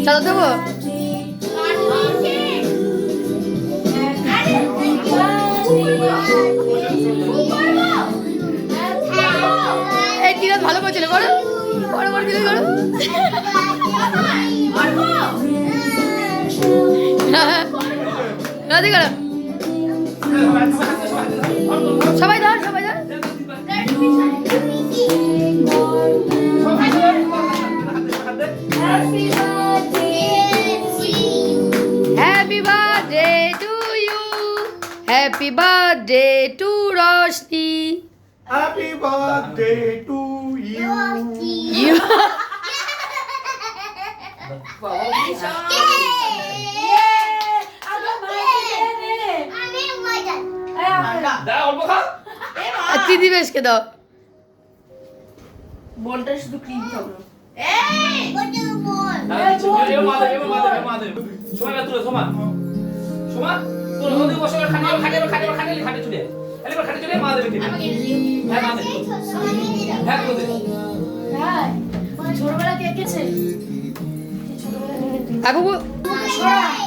চলো দেবো। এই তিরাত ভালো করছিল, করো বড় বড় দিলে করো। রাজি করো সবাই, ধর সবাই ধর। Happy birthday to you, happy birthday to Roshni, happy birthday to you. ইউ দিদি বেশকে দাও। বলটা শুধু ক্রিম খাবো। ছোটবেলা কে গেছে? ছোটবেলা